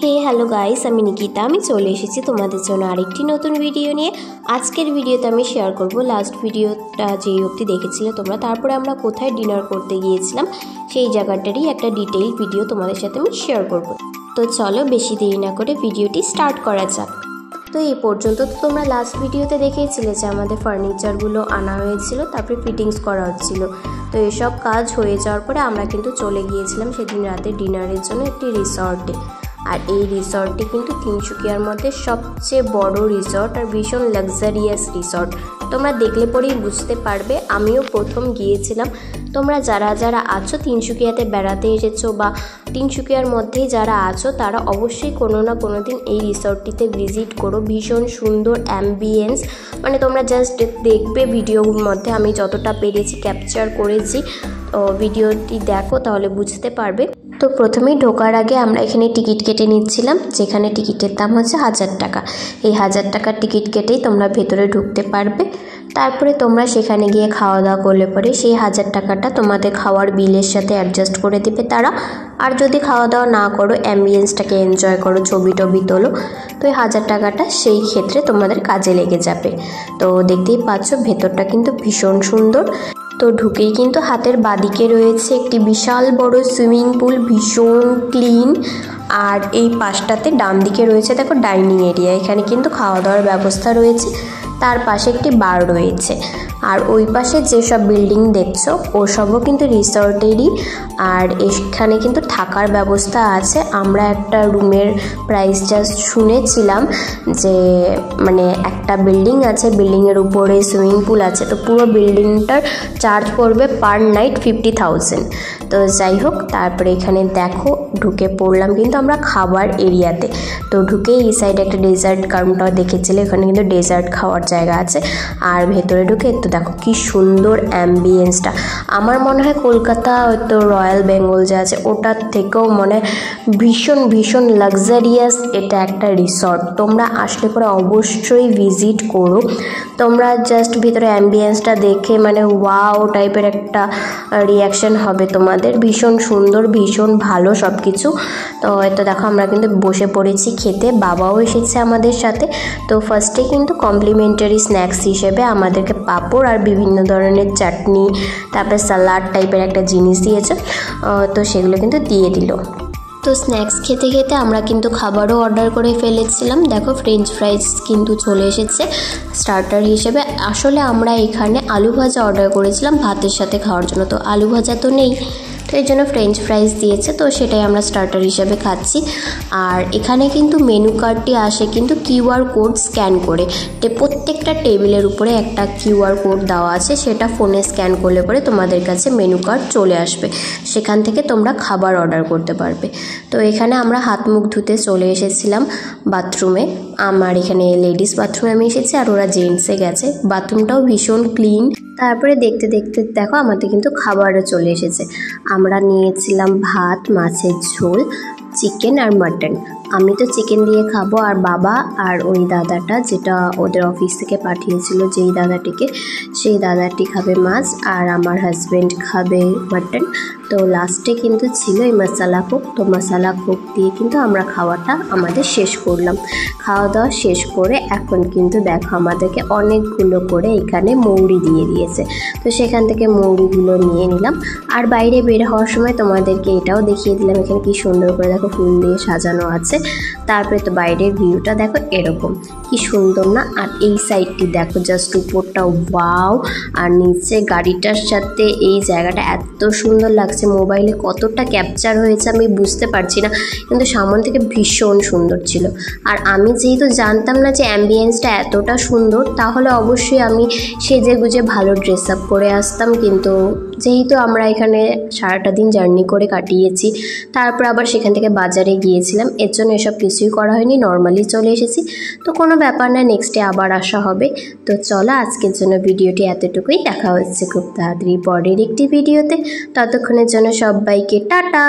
হে hello guys, আমি নিকিতা। আমি চলে এসেছি তোমাদের জন্য আরেকটি নতুন ভিডিও নিয়ে। আজকের ভিডিওতে আমি শেয়ার করব লাস্ট ভিডিওটা যেই অবধি দেখেছিলে তোমরা, তারপরে আমরা কোথায় ডিনার করতে গিয়েছিলাম সেই জায়গাটারই একটা ডিটেইল ভিডিও তোমাদের সাথে আমি শেয়ার করব। তো চলো বেশি দেরি না করে ভিডিওটি স্টার্ট করা যাক। তো এই পর্যন্ত তো তোমরা লাস্ট ভিডিওতে দেখেইছিলে যে আমাদের ফার্নিচারগুলো আনা হয়েছিল, তারপরে ফিটিংস করা হচ্ছিল। তো এসব কাজ হয়ে যাওয়ার পরে আমরা কিন্তু চলে গিয়েছিলাম সেদিন রাতে ডিনারের জন্য একটি রিসর্টে। আর এই রিসর্টটি কিন্তু তিনসুকিয়ার মধ্যে সবচেয়ে বড় রিসর্ট আর ভীষণ লাক্সারিয়াস রিসর্ট। তোমরা দেখলে পরেই বুঝতে পারবে, আমিও প্রথম গিয়েছিলাম। তোমরা যারা যারা আছো তিনসুকিয়াতে বেড়াতে এসেছো বা তিনসুকিয়ার মধ্যেই যারা আছো তারা অবশ্যই কোনো না কোনো দিন এই রিসর্টটিতে ভিজিট করো। ভীষণ সুন্দর অ্যাম্বিয়েন্স, মানে তোমরা জাস্ট দেখবে ভিডিওর মধ্যে আমি যতটা পেরেছি ক্যাপচার করেছি। ভিডিওটি দেখো তাহলে বুঝতে পারবে। তো প্রথমেই ঢোকার আগে আমরা এখানে টিকিট কেটে নিচ্ছিলাম, যেখানে টিকিটের দাম হচ্ছে 1000 টাকা। এই 1000 টাকার টিকিট কেটেই তোমরা ভেতরে ঢুকতে পারবে। তারপরে তোমরা সেখানে গিয়ে খাওয়া দাওয়া করলে পরে সেই 1000 টাকাটা তোমাদের খাওয়ার বিলের সাথে অ্যাডজাস্ট করে দেবে তারা। আর যদি খাওয়া দাওয়া না করো, অ্যাম্বিয়েন্সটাকে এনজয় করো, ছবি টবি তোলো, তো এই 1000 টাকাটা সেই ক্ষেত্রে তোমাদের কাজে লেগে যাবে। তো দেখতেই পাচ্ছ ভেতরটা কিন্তু ভীষণ সুন্দর। তো ঢুকেই কিন্তু হাতের বাদিকে রয়েছে একটি বিশাল বড় সুইমিং পুল, ভীষণ ক্লিন। আর এই পাশটাতে ডান দিকে রয়েছে দেখো ডাইনিং এরিয়া, এখানে কিন্তু খাওয়া দাওয়ার ব্যবস্থা রয়েছে। তার পাশে একটি বার রয়েছে। আর ওই পাশে যেসব বিল্ডিং দেখছো ওসবও কিন্তু রিসর্টেরই। আর এখানে কিন্তু থাকার ব্যবস্থা আছে। আমরা একটা রুমের প্রাইস জাস্ট শুনেছিলাম যে মানে একটা বিল্ডিং আছে, বিল্ডিংয়ের উপরে সুইমিং পুল আছে, তো পুরো বিল্ডিংটার চার্জ পড়বে পার নাইট 50,000। তো যাই হোক, তারপরে এখানে দেখো ঢুকে পড়লাম কিন্তু আমরা খাবার এরিয়াতে। তো ঢুকে এই সাইডে একটা ডেজার্ট কাউন্টার দেখেছিলে, এখানে কিন্তু ডেজার্ট খাওয়ার জায়গা আছে। আর ভেতরে ঢুকে তো দেখো কি সুন্দর অ্যাম্বিয়েন্সটা। আমার মনে হয় কলকাতা তো রয়্যাল বেঙ্গল যে আছে ওটার থেকেও মনে ভীষণ ভীষণ লাক্সারিয়াস এটা একটা রিসর্ট। তোমরা আসলে পরে অবশ্যই ভিজিট করো। তোমরা জাস্ট ভিতরে অ্যাম্বিয়েন্সটা দেখে মানে ওয়াও টাইপের একটা রিয়াকশান হবে তোমাদের। ভীষণ সুন্দর, ভীষণ ভালো সব কিছু। তো হয়তো দেখো আমরা কিন্তু বসে পড়েছি খেতে, বাবাও এসেছে আমাদের সাথে। তো ফার্স্টে কিন্তু কমপ্লিমেন্টারি স্ন্যাক্স হিসেবে আমাদেরকে পাঁপড় আর বিভিন্ন ধরনের চাটনি, তারপরে সালাড টাইপের একটা জিনিস দিয়েছে। তো সেগুলো কিন্তু দিয়ে দিল। তো স্ন্যাক্স খেতে খেতে আমরা কিন্তু খাবারও অর্ডার করে ফেলেছিলাম। দেখো ফ্রেঞ্চ ফ্রাইজ কিন্তু চলে এসেছে স্টার্টার হিসেবে। আসলে আমরা এখানে আলু ভাজা অর্ডার করেছিলাম ভাতের সাথে খাওয়ার জন্য, তো আলু ভাজা তো নেই, তো এই জন্য ফ্রেঞ্চ ফ্রাইজ দিয়েছে, তো সেটাই আমরা স্টার্টার হিসেবে খাচ্ছি। আর এখানে কিন্তু মেনু কার্ডটি আসে কিন্তু কিউআর কোড স্ক্যান করে। প্রত্যেকটা টেবিলের উপরে একটা কিউআর কোড দেওয়া আছে, সেটা ফোনে স্ক্যান করলে পরে তোমাদের কাছে মেনু কার্ড চলে আসবে, সেখান থেকে তোমরা খাবার অর্ডার করতে পারবে। তো এখানে আমরা হাত মুখ ধুতে চলে এসেছিলাম বাথরুমে। আমার এখানে লেডিস বাথরুমে আমি এসেছি আর ওরা জেন্টসে গেছে। বাথরুমটাও ভীষণ ক্লিন। তারপরে দেখতে দেখতে দেখো আমাদের কিন্তু খাবারও চলে এসেছে। আমরা নিয়েছিলাম ভাত, মাছের ঝোল, চিকেন আর মাটন। আমি তো চিকেন দিয়ে খাবো, আর বাবা আর ওই দাদাটা যেটা ওদের অফিস থেকে পাঠিয়েছিল যেই দাদাটিকে, সেই দাদাটি খাবে মাছ আর আমার হাজব্যান্ড খাবে মাটন। তো লাস্টে কিন্তু ছিল এই মশলা কোক। তো মশলা কোক দিয়ে কিন্তু আমরা খাওয়াটা আমাদের শেষ করলাম। খাওয়া দাওয়া শেষ করে এখন কিন্তু দেখো আমাদেরকে অনেকগুলো করে এখানে মৌরি দিয়ে দিয়েছে। তো সেখান থেকে মৌরিগুলো নিয়ে নিলাম। আর বাইরে বের হওয়ার সময় তোমাদেরকে এটাও দেখিয়ে দিলাম, এখানে কি সুন্দর করে দেখো ফুল দিয়ে সাজানো আছে। তারপরে তো বাইরের ভিউটা দেখো এরকম, কি সুন্দর না? আর এই সাইডটি দেখো জাস্ট উপরটা ওয়াও, আর নিচে গাড়িটার সাথে এই জায়গাটা এত সুন্দর লাগছে। মোবাইলে কতটা ক্যাপচার হয়েছে আমি বুঝতে পারছি না, কিন্তু সামনে থেকে ভীষণ সুন্দর ছিল। আর আমি যেহেতু জানতাম না যে অ্যাম্বিয়েন্সটা এতটা সুন্দর, তাহলে অবশ্যই আমি সেজে গুজে ভালো ড্রেস আপ করে আসতাম। কিন্তু যেহেতু আমরা এখানে সারাটা দিন জার্নি করে কাটিয়েছি, তারপর আবার সেখান থেকে বাজারে গিয়েছিলাম, এর জন্য এসব কিছুই করা হয়নি, নর্মালি চলে এসেছি। তো কোনো ব্যাপার না, নেক্সটে আবার আসা হবে। তো চলো আজকের জন্য ভিডিওটি এতটুকুই। দেখা হচ্ছে খুব তাড়াতাড়ি পরের একটি ভিডিওতে। ততক্ষণের জন্য সবাইকে টাটা।